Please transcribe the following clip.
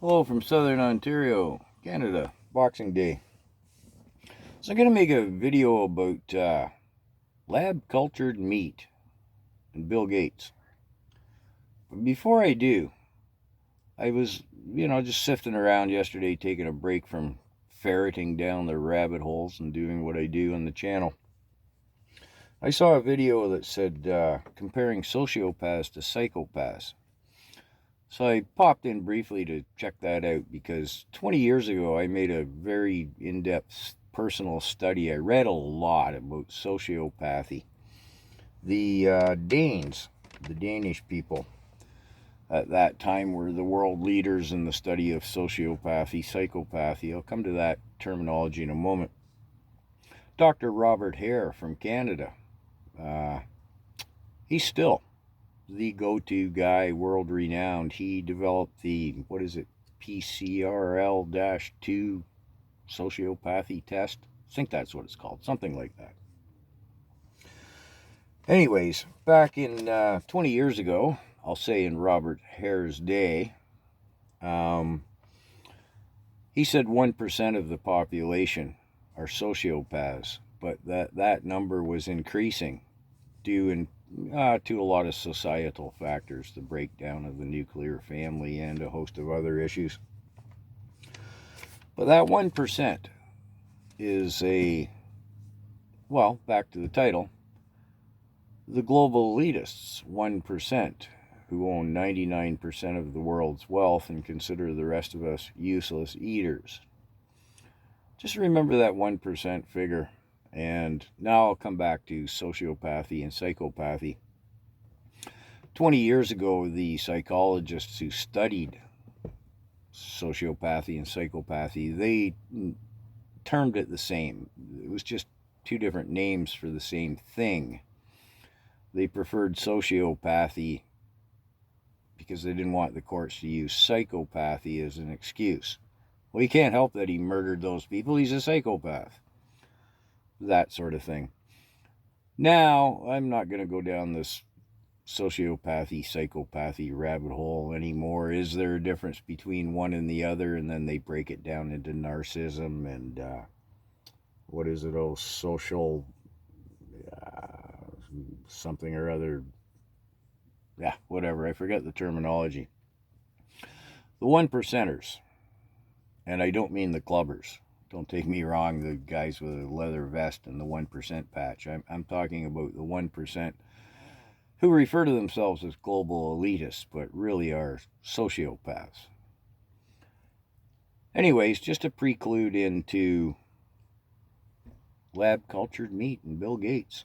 Hello from Southern Ontario, Canada, Boxing Day. So I'm going to make a video about lab-cultured meat and Bill Gates. But before I do, I was, just sifting around yesterday, taking a break from ferreting down the rabbit holes and doing what I do on the channel. I saw a video that said comparing sociopaths to psychopaths. So I popped in briefly to check that out because 20 years ago I made a very in-depth personal study. I read a lot about sociopathy. The Danes, the Danish people at that time, were the world leaders in the study of sociopathy, psychopathy. I'll come to that terminology in a moment. Dr. Robert Hare from Canada, he's still the go-to guy, world renowned. He developed the, PCRL-2 sociopathy test. I think that's what it's called, something like that. Anyways, back in 20 years ago, I'll say in Robert Hare's day, he said 1% of the population are sociopaths, but that number was increasing due to a lot of societal factors, the breakdown of the nuclear family and a host of other issues. But that 1% is back to the title, the global elitists, 1%, who own 99% of the world's wealth and consider the rest of us useless eaters. Just remember that 1% figure. And now I'll come back to sociopathy and psychopathy. 20 years ago, the psychologists who studied sociopathy and psychopathy, they termed it the same. It was just two different names for the same thing. They preferred sociopathy because they didn't want the courts to use psychopathy as an excuse. Well, you can't help that he murdered those people. He's a psychopath. That sort of thing. Now, I'm not going to go down this sociopathy, psychopathy rabbit hole anymore. Is there a difference between one and the other? And then they break it down into narcissism and social something or other. Yeah, whatever. I forget the terminology. The 1%ers, and I don't mean the clubbers. Don't take me wrong, the guys with a leather vest and the 1% patch. I'm talking about the 1% who refer to themselves as global elitists, but really are sociopaths. Anyways, just a prelude into lab-cultured meat and Bill Gates.